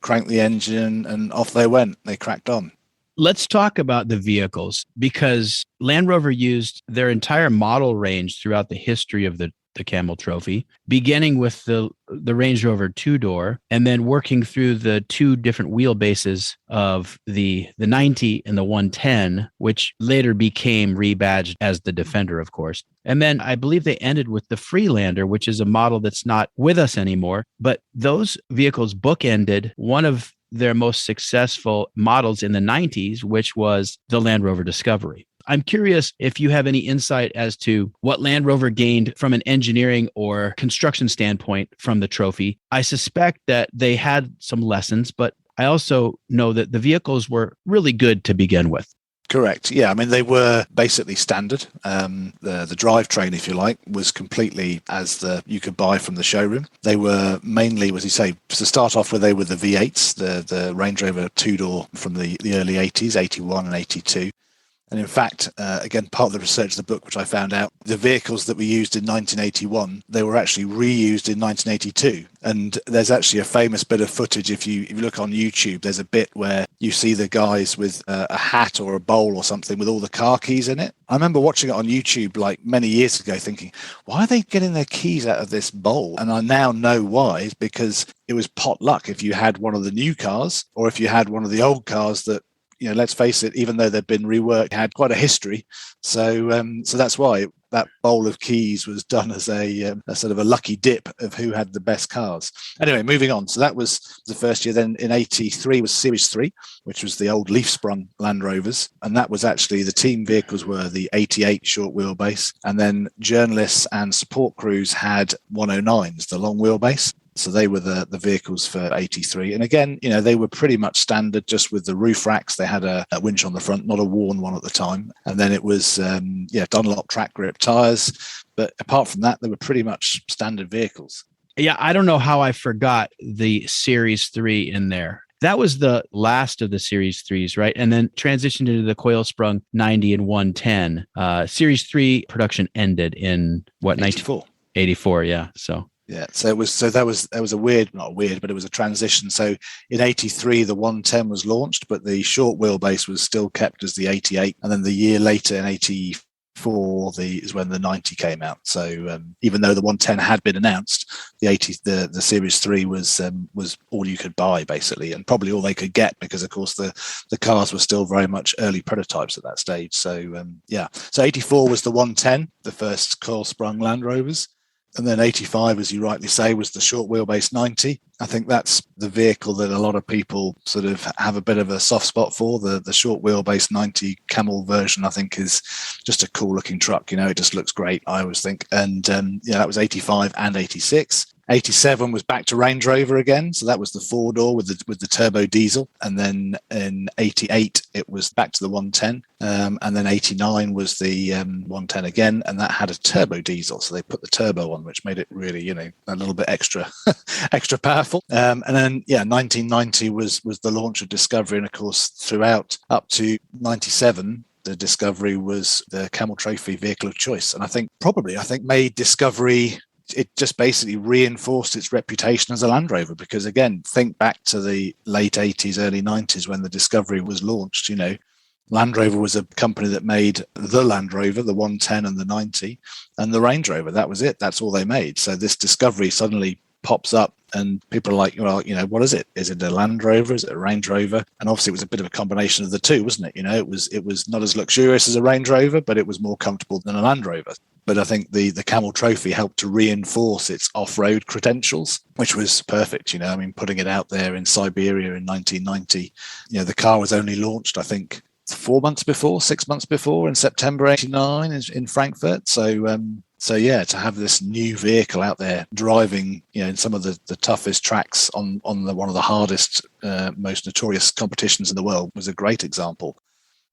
crank the engine and off they went. They cracked on. Let's talk about the vehicles, because Land Rover used their entire model range throughout the history of the Camel Trophy, beginning with the Range Rover 2-door, and then working through the 2 different wheelbases of the 90 and the 110, which later became rebadged as the Defender, of course. And then I believe they ended with the Freelander, which is a model that's not with us anymore. But those vehicles bookended one of their most successful models in the 90s, which was the Land Rover Discovery. I'm curious if you have any insight as to what Land Rover gained from an engineering or construction standpoint from the trophy. I suspect that they had some lessons, but I also know that the vehicles were really good to begin with. Correct. Yeah. I mean, they were basically standard. The drivetrain, if you like, was completely as you could buy from the showroom. They were mainly, as you say, to start off with, they were the V8s, the Range Rover 2-door from the early 80s, 81 and 82. And in fact, again, part of the research of the book, which I found out, the vehicles that were used in 1981, they were actually reused in 1982. And there's actually a famous bit of footage. If you look on YouTube, there's a bit where you see the guys with a hat or a bowl or something with all the car keys in it. I remember watching it on YouTube like many years ago thinking, why are they getting their keys out of this bowl? And I now know why, because it was pot luck if you had one of the new cars or if you had one of the old cars that, let's face it, even though they've been reworked, had quite a history. So that's why that bowl of keys was done as a sort of a lucky dip of who had the best cars. Anyway, moving on. So that was the first year. Then in 83 was Series 3, which was the old leaf-sprung Land Rovers. And that was actually, the team vehicles were the 88 short wheelbase. And then journalists and support crews had 109s, the long wheelbase. So they were the vehicles for 83. And again, they were pretty much standard, just with the roof racks. They had a winch on the front, not a worn one at the time. And then it was, Dunlop track grip tyres. But apart from that, they were pretty much standard vehicles. Yeah, I don't know how I forgot the Series 3 in there. That was the last of the Series 3s, right? And then transitioned into the coil-sprung 90 and 110. Series 3 production ended in what? 84. 84, yeah. Yeah, that was a weird, not weird, but it was a transition. So in 83, the 110 was launched, but the short wheelbase was still kept as the 88. And then the year later in 84 is when the 90 came out. So even though the 110 had been announced, the Series 3 was all you could buy, basically, and probably all they could get, because of course the cars were still very much early prototypes at that stage. So so 84 was the 110, the first coil sprung Land Rovers. And then 85, as you rightly say, was the short wheelbase 90. I think that's the vehicle that a lot of people sort of have a bit of a soft spot for. The short wheelbase 90 Camel version, I think, is just a cool looking truck. It just looks great, I always think. And that was 85 and 86. 87 was back to Range Rover again. So that was the 4-door with the turbo diesel. And then in 88, it was back to the 110. And then 89 was the 110 again. And that had a turbo diesel. So they put the turbo on, which made it really, a little bit extra powerful. And then, 1990 was the launch of Discovery. And of course, throughout up to 97, the Discovery was the Camel Trophy vehicle of choice. And I think made Discovery, it just basically reinforced its reputation as a Land Rover, because again, think back to the late 80s, early 90s when the Discovery was launched. Land Rover was a company that made the Land Rover, the 110 and the 90, and the Range Rover. That was it. That's all they made. So this Discovery suddenly pops up and people are like, well, what is it? Is it a Land Rover? Is it a Range Rover? And obviously it was a bit of a combination of the two, wasn't it? It was not as luxurious as a Range Rover, but it was more comfortable than a Land Rover. But I think the Camel Trophy helped to reinforce its off-road credentials, which was perfect. Putting it out there in Siberia in 1990, the car was only launched, I think, 6 months before, in September 89 in Frankfurt. So to have this new vehicle out there driving, in some of the toughest tracks on one of the hardest, most notorious competitions in the world was a great example.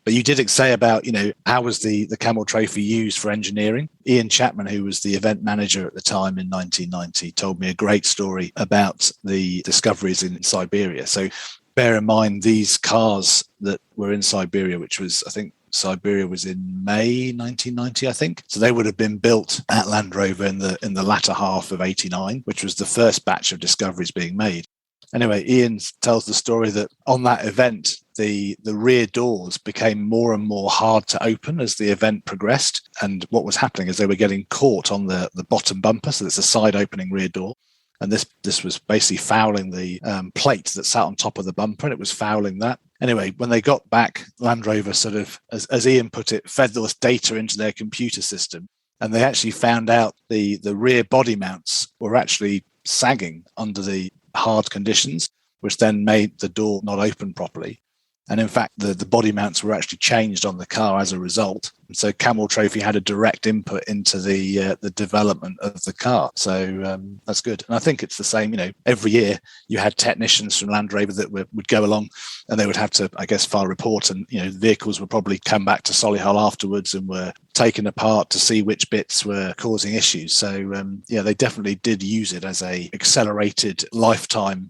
But you did say about, how was the Camel Trophy used for engineering? Ian Chapman, who was the event manager at the time in 1990, told me a great story about the discoveries in Siberia. So bear in mind, these cars that were in Siberia, which was, I think, Siberia was in May 1990, I think. So they would have been built at Land Rover in the latter half of 89, which was the first batch of discoveries being made. Anyway, Ian tells the story that on that event, the rear doors became more and more hard to open as the event progressed. And what was happening is they were getting caught on the bottom bumper. So it's a side opening rear door. And this was basically fouling the plate that sat on top of the bumper, and it was fouling that. Anyway, when they got back, Land Rover sort of, as Ian put it, fed this data into their computer system. And they actually found out the rear body mounts were actually sagging under the hard conditions, which then made the door not open properly. And in fact, the body mounts were actually changed on the car as a result. And so Camel Trophy had a direct input into the development of the car. So that's good. And I think it's the same, every year you had technicians from Land Rover that would go along and they would have to, I guess, file a report, and, vehicles would probably come back to Solihull afterwards and were taken apart to see which bits were causing issues. So they definitely did use it as a accelerated lifetime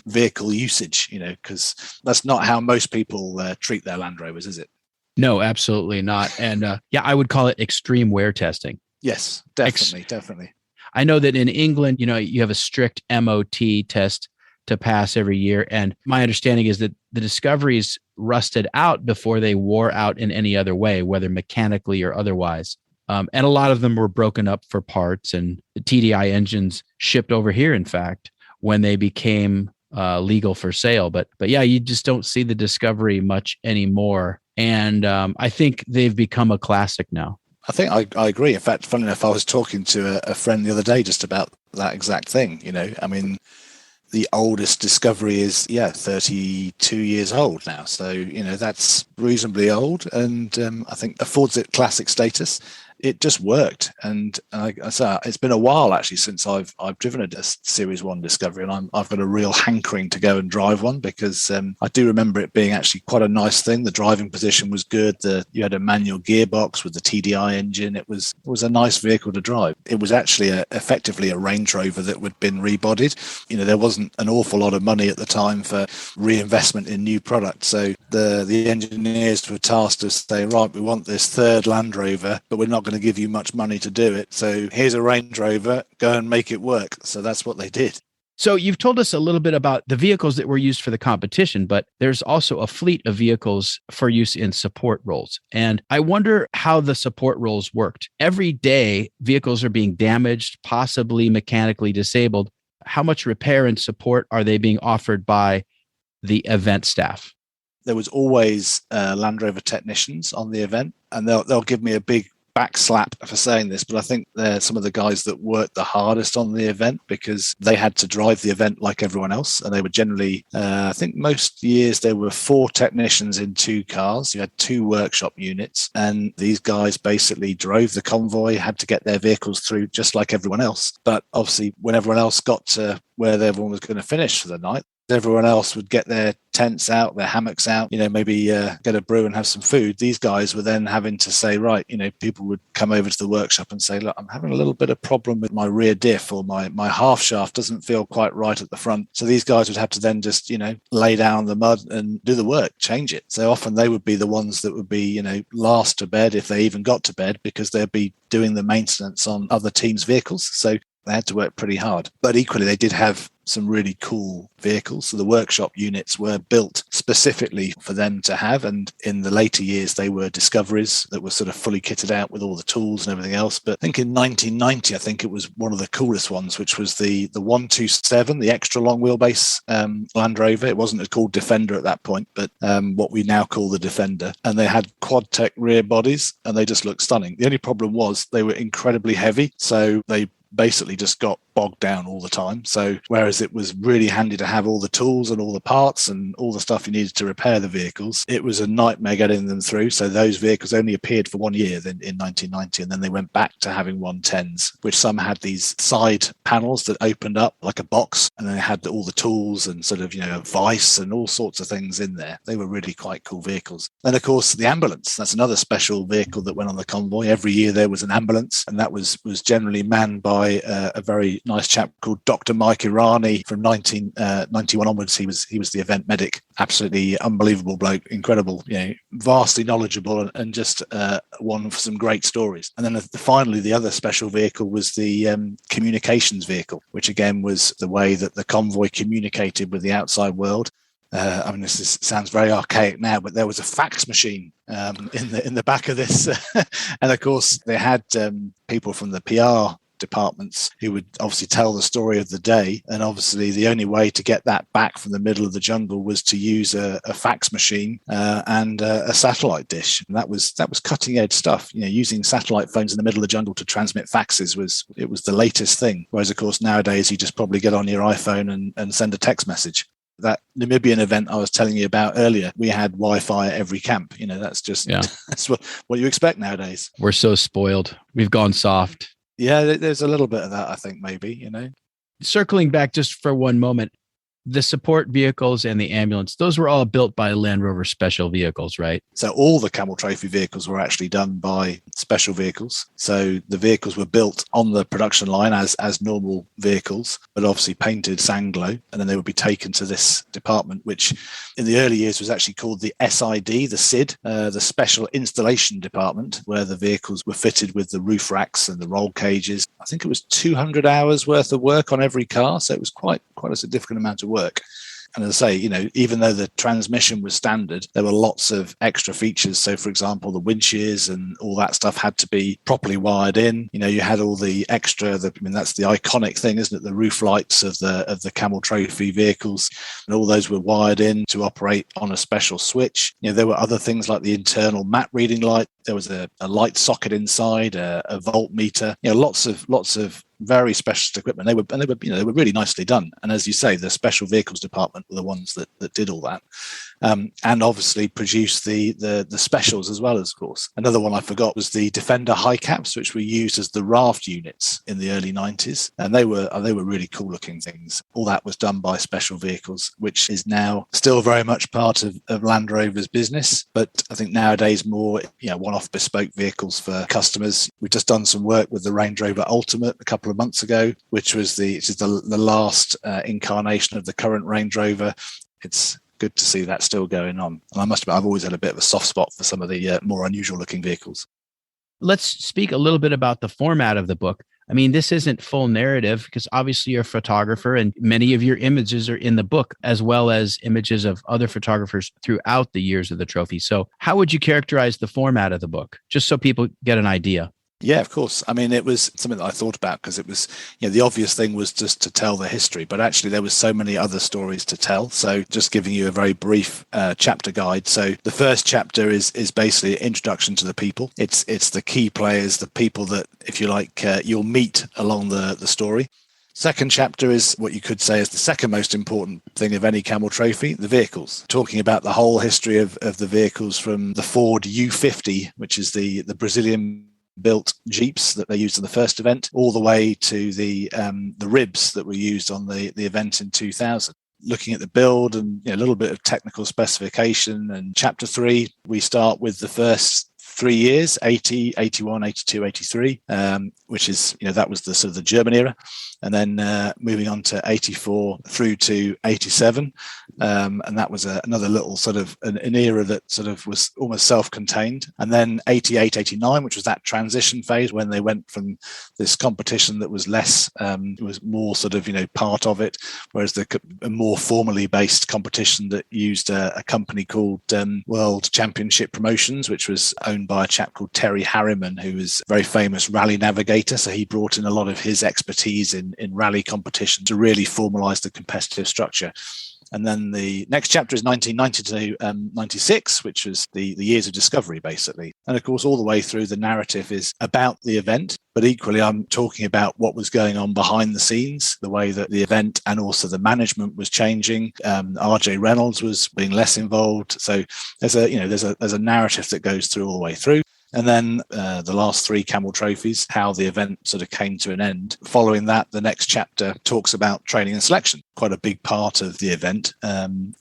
vehicle usage, because that's not how most people treat their Land Rovers, is it? No, absolutely not. And I would call it extreme wear testing. Yes, definitely. I know that in England, you have a strict MOT test to pass every year. And my understanding is that the Discoveries rusted out before they wore out in any other way, whether mechanically or otherwise. And a lot of them were broken up for parts, and the TDI engines shipped over here, in fact, when they became legal for sale. But yeah, you just don't see the Discovery much anymore. And I think they've become a classic now. I think I agree. In fact, funny enough, I was talking to a friend the other day just about that exact thing. I mean, the oldest Discovery is 32 years old now, so that's reasonably old, and I think affords it classic status. It just worked, and I say it's been a while actually since I've driven a Series 1 Discovery, and I've got a real hankering to go and drive one, because I do remember it being actually quite a nice thing. The driving position was good. You had a manual gearbox with the TDI engine. It was a nice vehicle to drive. It was actually effectively a Range Rover that had been rebodied. There wasn't an awful lot of money at the time for reinvestment in new products, so the engineers were tasked to say, right, we want this third Land Rover, but we're not going to give you much money to do it. So here's a Range Rover, go and make it work. So that's what they did. So you've told us a little bit about the vehicles that were used for the competition, but there's also a fleet of vehicles for use in support roles. And I wonder how the support roles worked. Every day, vehicles are being damaged, possibly mechanically disabled. How much repair and support are they being offered by the event staff? There was always Land Rover technicians on the event, and they'll give me a big back slap for saying this, but I think they're some of the guys that worked the hardest on the event, because they had to drive the event like everyone else. And they were generally, I think most years there were 4 technicians in 2 cars. You had 2 workshop units, and these guys basically drove the convoy, had to get their vehicles through just like everyone else. But obviously when everyone else got to where everyone was going to finish for the night, everyone else would get their tents out, their hammocks out, maybe get a brew and have some food. These guys were then having to say, right, people would come over to the workshop and say, look, I'm having a little bit of problem with my rear diff, or my half shaft doesn't feel quite right at the front. So these guys would have to then just, lay down the mud and do the work, change it. So often they would be the ones that would be, last to bed, if they even got to bed, because they'd be doing the maintenance on other teams' vehicles. So they had to work pretty hard. But equally, they did have some really cool vehicles. So the workshop units were built specifically for them to have. And in the later years, they were Discoveries that were sort of fully kitted out with all the tools and everything else. But I think in 1990, I think it was one of the coolest ones, which was the 127, the extra long wheelbase Land Rover. It wasn't called Defender at that point, but what we now call the Defender. And they had quad tech rear bodies, and they just looked stunning. The only problem was they were incredibly heavy. So they basically just got bogged down all the time. So whereas it was really handy to have all the tools and all the parts and all the stuff you needed to repair the vehicles, it was a nightmare getting them through. So those vehicles only appeared for 1 year then in 1990, and then they went back to having 110s, which some had these side panels that opened up like a box, and then they had all the tools and sort of, a vice and all sorts of things in there. They were really quite cool vehicles. And of course, the ambulance, that's another special vehicle that went on the convoy. Every year there was an ambulance, and that was generally manned by a very nice chap called Dr. Mike Irani. From 1991 onwards, he was the event medic. Absolutely unbelievable bloke, incredible, vastly knowledgeable, and just one for some great stories. And then finally, the other special vehicle was the communications vehicle, which again was the way that the convoy communicated with the outside world. This sounds very archaic now, but there was a fax machine in the back of this, and of course they had people from the PR departments who would obviously tell the story of the day, and obviously the only way to get that back from the middle of the jungle was to use a fax machine and a satellite dish. And that was cutting edge stuff. Using satellite phones in the middle of the jungle to transmit faxes was the latest thing. Whereas of course nowadays you just probably get on your iPhone and send a text message. That Namibian event I was telling you about earlier, we had Wi-Fi at every camp. That's just that's what you expect nowadays. We're so spoiled. We've gone soft. Yeah, there's a little bit of that, I think, maybe, Circling back just for one moment, The support vehicles and the ambulance, those were all built by Land Rover Special Vehicles, right? So all the Camel Trophy vehicles were actually done by special vehicles. So the vehicles were built on the production line as normal vehicles, but obviously painted Sanglo, and then they would be taken to this department, which in the early years was actually called the SID, the SID, the Special Installation Department, where the vehicles were fitted with the roof racks and the roll cages. I think it was 200 hours worth of work on every car, so it was quite a significant amount of work. And as I say, even though the transmission was standard, there were lots of extra features. So, for example, the winch shears and all that stuff had to be properly wired in. You had all the extra, that's the iconic thing, isn't it? The roof lights of the Camel Trophy vehicles, and all those were wired in to operate on a special switch. There were other things like the internal map reading light. There was a light socket inside, a voltmeter. Lots of very specialist equipment. They were really nicely done. And as you say, the special vehicles department were the ones that did all that, and obviously produced the specials as well. Of course, another one I forgot was the Defender high caps, which were used as the raft units in the early 90s, and they were really cool looking things. All that was done by special vehicles, which is now still very much part of Land Rover's business. But I think nowadays more one-off bespoke vehicles for customers. We've just done some work with the Range Rover Ultimate a couple of months ago, which is the last incarnation of the current Range Rover. It's good to see that still going on. And I must admit, I've always had a bit of a soft spot for some of the more unusual looking vehicles. Let's speak a little bit about the format of the book. I mean, this isn't full narrative because obviously you're a photographer and many of your images are in the book, as well as images of other photographers throughout the years of the trophy. So how would you characterize the format of the book, just so people get an idea? Yeah, of course. I mean, it was something that I thought about because it was, the obvious thing was just to tell the history, but actually there was so many other stories to tell. So just giving you a very brief chapter guide. So the first chapter is basically an introduction to the people. It's the key players, the people that, if you like, you'll meet along the story. Second chapter is what you could say is the second most important thing of any Camel Trophy, the vehicles. Talking about the whole history of the vehicles from the Ford U50, which is the Brazilian built Jeeps that they used in the first event, all the way to the ribs that were used on the event in 2000. Looking at the build and a little bit of technical specification. And chapter 3, we start with the first 3 years, 80, 81, 82, 83, which is, that was the sort of the German era. And then moving on to 84 through to 87. And that was another little sort of an era that sort of was almost self-contained. And then 88, 89, which was that transition phase when they went from this competition that was less, it was more sort of, part of it, whereas a more formally based competition that used a company called World Championship Promotions, which was owned by a chap called Terry Harriman, who was a very famous rally navigator. So he brought in a lot of his expertise in rally competition to really formalize the competitive structure. And then the next chapter is 1990 to 96, which was the years of discovery, basically. And of course, all the way through, the narrative is about the event, but equally, I'm talking about what was going on behind the scenes, the way that the event and also the management was changing. RJ Reynolds was being less involved. So there's a narrative that goes through all the way through. And then the last 3 Camel Trophies, how the event sort of came to an end. Following that, the next chapter talks about training and selection, quite a big part of the event,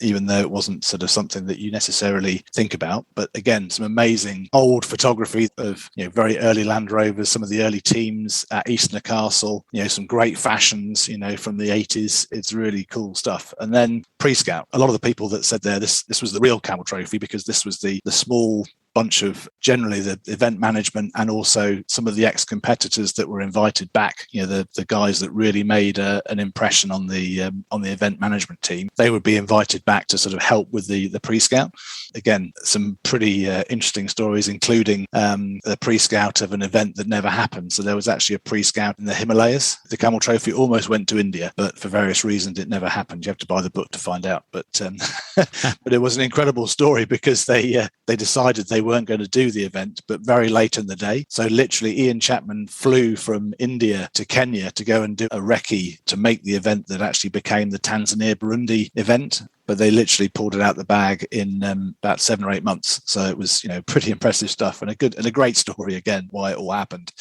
even though it wasn't sort of something that you necessarily think about. But again, some amazing old photography of very early Land Rovers, some of the early teams at Eastnor Castle, some great fashions, from the 80s. It's really cool stuff. And then pre-scout. A lot of the people that said this was the real Camel Trophy because this was the small bunch of generally the event management and also some of the ex-competitors that were invited back, the guys that really made an impression on the event management team. They would be invited back to sort of help with the pre-scout. Again, some pretty interesting stories, including the pre-scout of an event that never happened. So there was actually a pre-scout in the Himalayas. The Camel Trophy almost went to India, but for various reasons it never happened. You have to buy the book to find out. But but it was an incredible story because they decided they weren't going to do the event, but very late in the day. So literally Ian Chapman flew from India to Kenya to go and do a recce to make the event that actually became the Tanzania-Burundi event. But they literally pulled it out the bag in about 7 or 8 months. So it was, pretty impressive stuff and a great story again, why it all happened.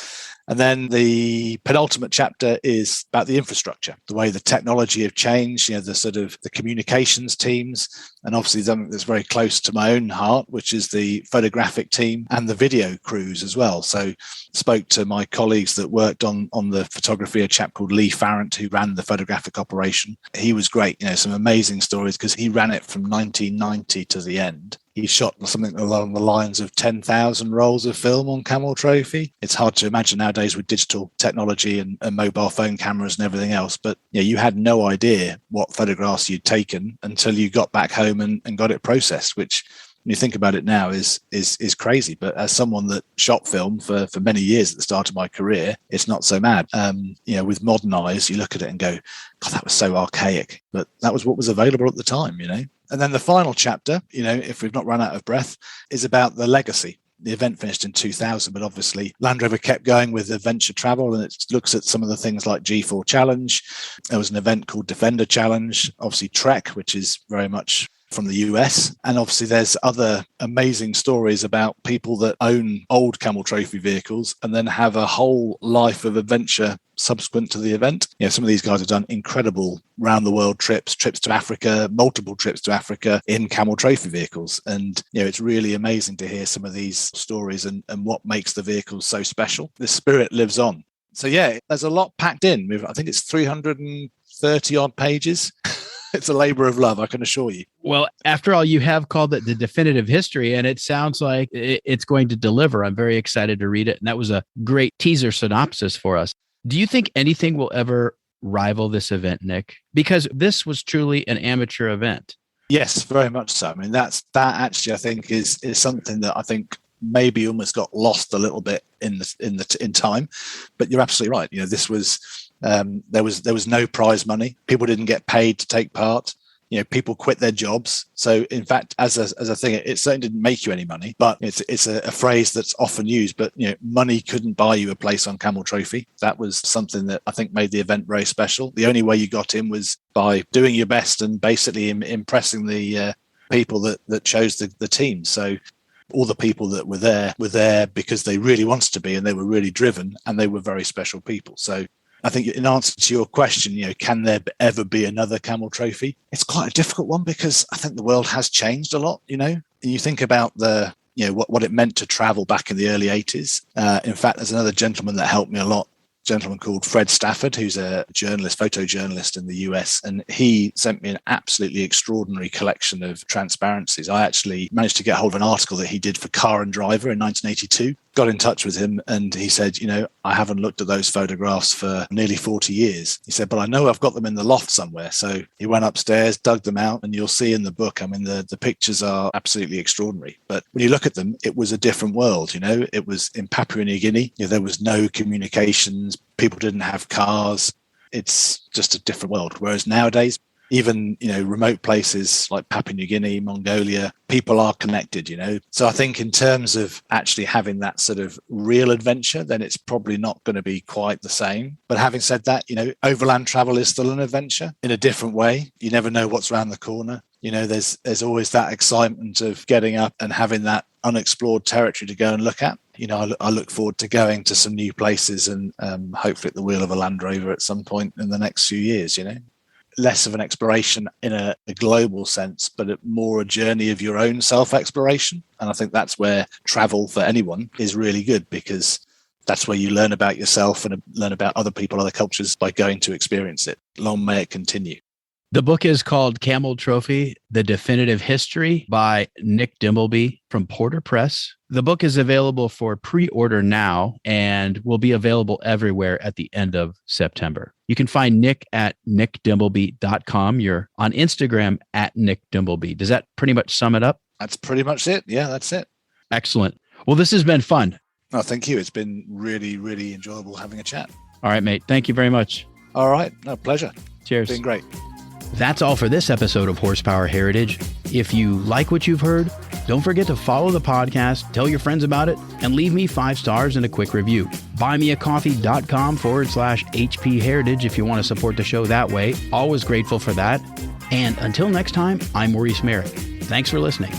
And then the penultimate chapter is about the infrastructure, the way the technology have changed, the sort of the communications teams, and obviously something that's very close to my own heart, which is the photographic team and the video crews as well. So spoke to my colleagues that worked on the photography, a chap called Lee Farrant, who ran the photographic operation. He was great, some amazing stories because he ran it from 1990 to the end. He shot something along the lines of 10,000 rolls of film on Camel Trophy. It's hard to imagine nowadays with digital technology and mobile phone cameras and everything else. But you had no idea what photographs you'd taken until you got back home and got it processed, which when you think about it now is crazy. But as someone that shot film for many years at the start of my career, it's not so mad. With modern eyes, you look at it and go, God, that was so archaic. But that was what was available at the time, And then the final chapter, if we've not run out of breath, is about the legacy. The event finished in 2000, but obviously Land Rover kept going with adventure travel, and it looks at some of the things like G4 Challenge. There was an event called Defender Challenge, obviously Trek, which is very much from the US. And obviously there's other amazing stories about people that own old Camel Trophy vehicles and then have a whole life of adventure subsequent to the event. Some of these guys have done incredible round the world trips to Africa, multiple trips to Africa in Camel Trophy vehicles. And, it's really amazing to hear some of these stories and what makes the vehicles so special. The spirit lives on. So there's a lot packed in. I think it's 330 odd pages. It's a labor of love, I can assure you. Well, after all, you have called it the definitive history, and it sounds like it's going to deliver. I'm very excited to read it. And that was a great teaser synopsis for us. Do you think anything will ever rival this event, Nick? Because this was truly an amateur event. Yes, very much so. I mean, that actually, I think, is something that I think maybe almost got lost a little bit in time. But you're absolutely right. This was... there was no prize money. People didn't get paid to take part. People quit their jobs. So in fact, as a thing, it certainly didn't make you any money, but it's a phrase that's often used, but money couldn't buy you a place on Camel Trophy. That was something that I think made the event very special. The only way you got in was by doing your best and basically impressing the people that chose the team. So all the people that were there because they really wanted to be, and they were really driven, and they were very special people. So I think in answer to your question, can there ever be another Camel Trophy? It's quite a difficult one because I think the world has changed a lot, You think about what it meant to travel back in the early 80s. In fact, there's another gentleman that helped me a lot, a gentleman called Fred Stafford, who's a photojournalist in the US, and he sent me an absolutely extraordinary collection of transparencies. I actually managed to get hold of an article that he did for Car and Driver in 1982. Got in touch with him and he said, I haven't looked at those photographs for nearly 40 years. He said, but I know I've got them in the loft somewhere. So he went upstairs, dug them out, and you'll see in the book, I mean, the pictures are absolutely extraordinary. But when you look at them, it was a different world. It was in Papua New Guinea. There was no communications. People didn't have cars. It's just a different world. Whereas nowadays, even, remote places like Papua New Guinea, Mongolia, people are connected, So I think in terms of actually having that sort of real adventure, then it's probably not going to be quite the same. But having said that, overland travel is still an adventure in a different way. You never know what's around the corner. There's always that excitement of getting up and having that unexplored territory to go and look at. I look forward to going to some new places and hopefully at the wheel of a Land Rover at some point in the next few years, Less of an exploration in a global sense, but more a journey of your own self-exploration. And I think that's where travel for anyone is really good, because that's where you learn about yourself and learn about other people, other cultures, by going to experience it. Long may it continue. The book is called Camel Trophy, The Definitive History by Nick Dimbleby from Porter Press. The book is available for pre-order now and will be available everywhere at the end of September. You can find Nick at nickdimbleby.com. You're on Instagram at Nick Dimbleby. Does that pretty much sum it up? That's pretty much it. Yeah, that's it. Excellent. Well, this has been fun. Oh, thank you. It's been really, really enjoyable having a chat. All right, mate. Thank you very much. All right. No, pleasure. Cheers. It's been great. That's all for this episode of Horsepower Heritage. If you like what you've heard, don't forget to follow the podcast, tell your friends about it, and leave me 5 stars and a quick review. buymeacoffee.com/HP Heritage if you want to support the show that way. Always grateful for that. And until next time, I'm Maurice Merrick. Thanks for listening.